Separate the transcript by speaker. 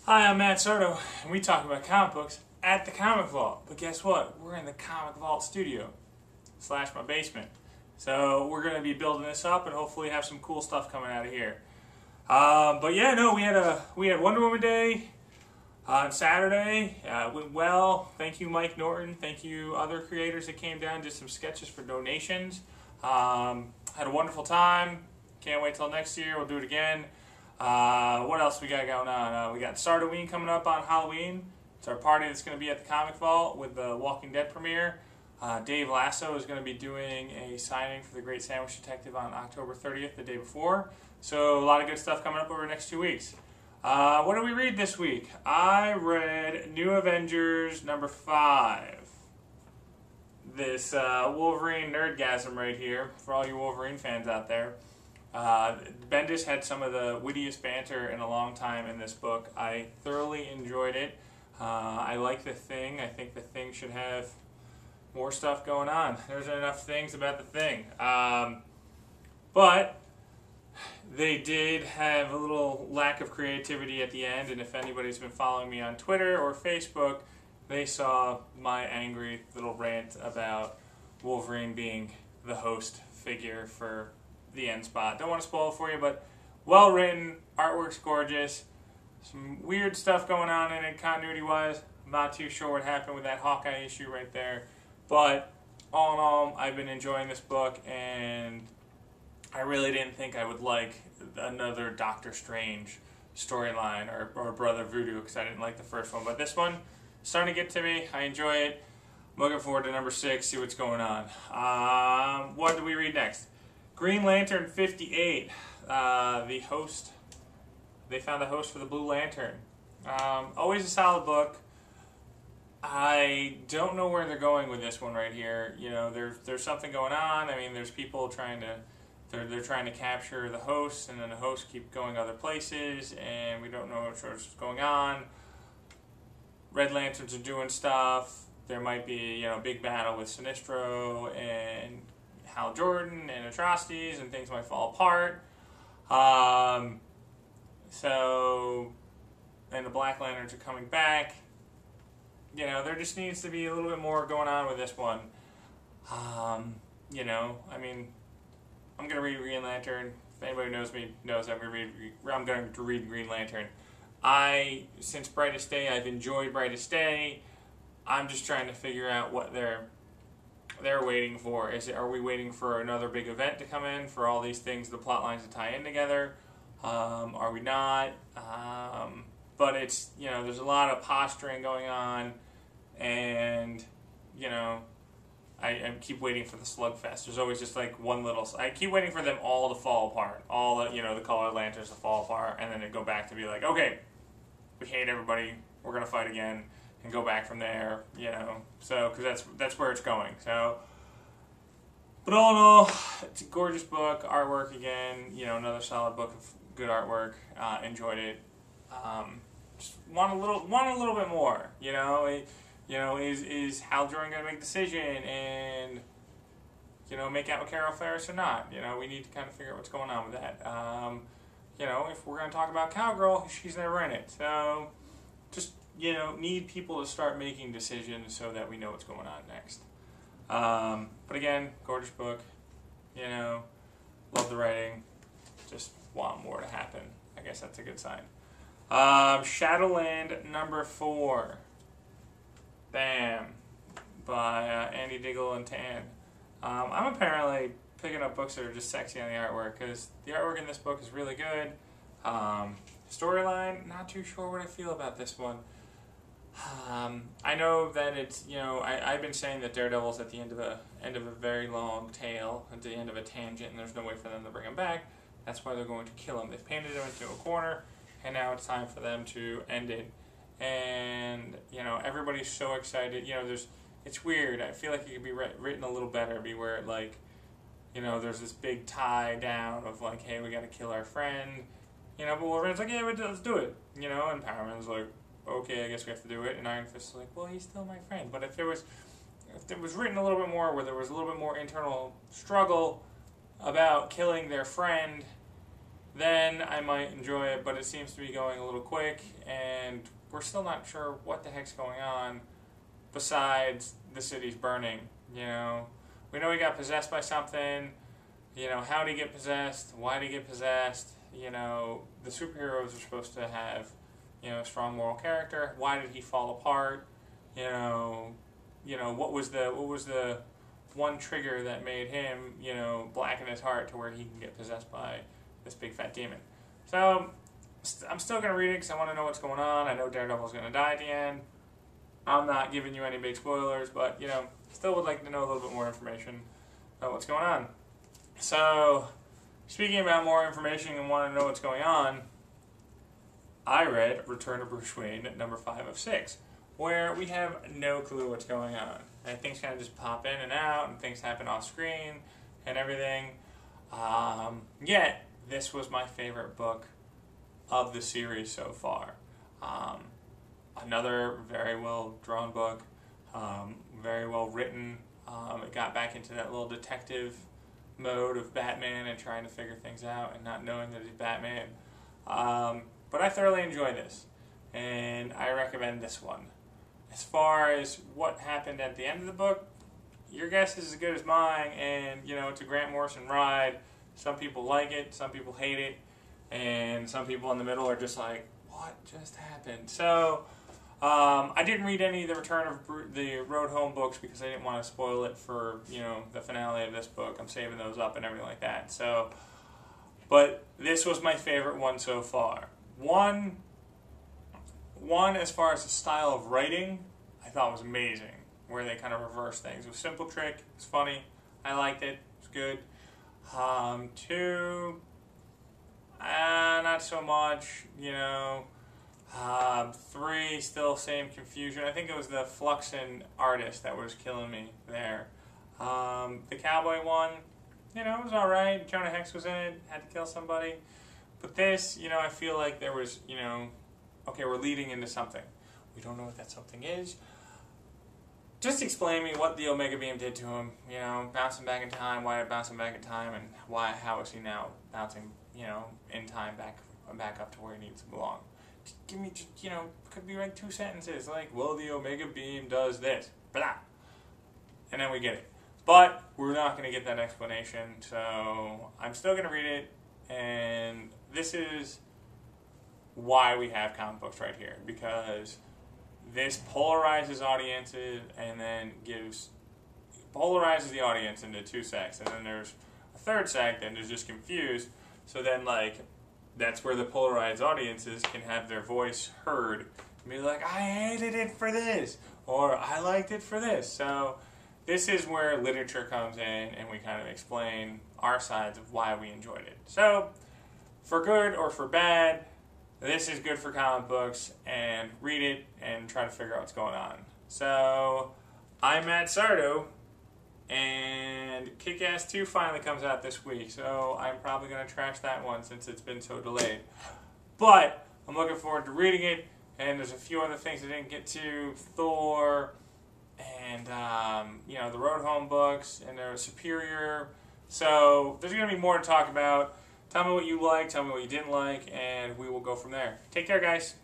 Speaker 1: Hi, I'm Matt Soto, and we talk about comic books at the Comic Vault. But guess what? We're in the Comic Vault studio / my basement. So we're going to be building this up and hopefully have some cool stuff coming out of here. But yeah, no, we had Wonder Woman Day on Saturday. Went well. Thank you, Mike Norton. Thank you, other creators that came down, did some sketches for donations. Had a wonderful time. Can't wait till next year. We'll do it again. What else we got going on? We got Sardoween coming up on Halloween. It's our party that's going to be at the Comic Vault with the Walking Dead premiere. Dave Lasso is going to be doing a signing for The Great Sandwich Detective on October 30th, the day before. So a lot of good stuff coming up over the next 2 weeks. What did we read this week? I read New Avengers number 5. This Wolverine nerdgasm right here for all you Wolverine fans out there. Bendis had some of the wittiest banter in a long time in this book. I thoroughly enjoyed it. I like The Thing. I think The Thing should have more stuff going on. There's enough things about The Thing. But they did have a little lack of creativity at the end, and if anybody's been following me on Twitter or Facebook, they saw my angry little rant about Wolverine being the host figure for the end spot. Don't want to spoil it for you, but well written, artwork's gorgeous, some weird stuff going on in it continuity wise. I'm not too sure what happened with that Hawkeye issue right there, but all in all, I've been enjoying this book, and I really didn't think I would like another Doctor Strange storyline or Brother Voodoo, because I didn't like the first one, but this one is starting to get to me. I enjoy it. I'm looking forward to number 6, see what's going on. What do we read next? Green Lantern 58, the host. They found a host for the Blue Lantern. Always a solid book. I don't know where they're going with this one right here. You know, there's something going on. I mean, there's people trying to, they're trying to capture the hosts, and then the hosts keep going other places, and we don't know what's going on. Red Lanterns are doing stuff. There might be, a big battle with Sinestro and Hal Jordan and atrocities, and things might fall apart. And the Black Lanterns are coming back. There just needs to be a little bit more going on with this one. I mean, I'm going to read Green Lantern. If anybody knows me, knows I'm going to read Green Lantern. Since Brightest Day, I've enjoyed Brightest Day. I'm just trying to figure out what they're waiting for. Are we waiting for another big event to come in for all these things, the plot lines to tie in together? Are we not? But it's, there's a lot of posturing going on, and, I keep waiting for the slugfest. There's always just like one little, I keep waiting for them all to fall apart. All the, the colored lanterns to fall apart, and then it go back to be like, okay, we hate everybody, we're going to fight again, and go back from there, so, because that's where it's going, so. But all in all, it's a gorgeous book, artwork again, another solid book of good artwork, enjoyed it, just want a little bit more, is Hal Jordan going to make a decision and, make out with Carol Ferris or not, we need to kind of figure out what's going on with that, if we're going to talk about Cowgirl, she's never in it, so, just, need people to start making decisions so that we know what's going on next. But again, gorgeous book, love the writing, just want more to happen. I guess that's a good sign. Shadowland number 4, bam, by Andy Diggle and Tan. I'm apparently picking up books that are just sexy on the artwork, because the artwork in this book is really good. Storyline, not too sure what I feel about this one. I know that it's, I've been saying that Daredevil's at the end of a very long tale, at the end of a tangent, and there's no way for them to bring him back. That's why they're going to kill him. They've painted him into a corner, and now it's time for them to end it. And, everybody's so excited. It's weird. I feel like it could be written a little better, be where, there's this big tie down of, hey, we got to kill our friend. But Wolverine's like, yeah, let's do it. And Power Man's like, okay, I guess we have to do it. And Iron Fist's like, well, he's still my friend. But if it was written a little bit more, where there was a little bit more internal struggle about killing their friend, then I might enjoy it, but it seems to be going a little quick, and we're still not sure what the heck's going on besides the city's burning. You know, we know he got possessed by something. You know, how did he get possessed? Why did he get possessed? You know, the superheroes are supposed to have, you know, strong moral character. Why did he fall apart? You know, what was the one trigger that made him, you know, blacken his heart to where he can get possessed by this big fat demon? So I'm still gonna read it because I want to know what's going on. I know Daredevil's gonna die at the end. I'm not giving you any big spoilers, but you know, still would like to know a little bit more information about what's going on. So, speaking about more information and want to know what's going on, I read Return of Bruce Wayne at number 5 of 6, where we have no clue what's going on. And things kind of just pop in and out, and things happen off screen, and everything. Yet, this was my favorite book of the series so far. Another very well drawn book, very well written. It got back into that little detective mode of Batman and trying to figure things out and not knowing that he's Batman. But I thoroughly enjoy this, and I recommend this one. As far as what happened at the end of the book, your guess is as good as mine, and you know, it's a Grant Morrison ride. Some people like it, some people hate it, and some people in the middle are just like, what just happened? So I didn't read any of the Return of the Road Home books because I didn't want to spoil it for, you know, the finale of this book. I'm saving those up and everything like that. So, but this was my favorite one so far. One as far as the style of writing, I thought was amazing, where they kind of reverse things. It was a simple trick. It was funny. I liked it. It was good. 2, not so much, you know. 3, still same confusion. I think it was the Fluxin artist that was killing me there. The cowboy one, you know, it was alright. Jonah Hex was in it, had to kill somebody. But this, you know, I feel like there was, you know, okay, we're leading into something. We don't know what that something is. Just explain me what the Omega Beam did to him. You know, bouncing back in time, why it bouncing back in time, and how is he now bouncing, you know, in time back up to where he needs to belong. Give me, you know, could be like 2 sentences, like, well, the Omega Beam does this, blah, and then we get it. But we're not going to get that explanation, so I'm still going to read it, and this is why we have comic books right here, because this polarizes audiences and then polarizes the audience into 2 sects, and then there's a 3rd sect that is just confused, so then, like, that's where the polarized audiences can have their voice heard and be like, I hated it for this, or I liked it for this. So this is where literature comes in, and we kind of explain our sides of why we enjoyed it. So for good or for bad, this is good for comic books, and read it and try to figure out what's going on. So I'm Matt Sardo, and Kick-Ass 2 finally comes out this week, so I'm probably going to trash that one since it's been so delayed. But I'm looking forward to reading it, and there's a few other things I didn't get to. Thor, and, you know, the Road Home books, and they're Superior. So there's going to be more to talk about. Tell me what you liked, tell me what you didn't like, and we will go from there. Take care, guys.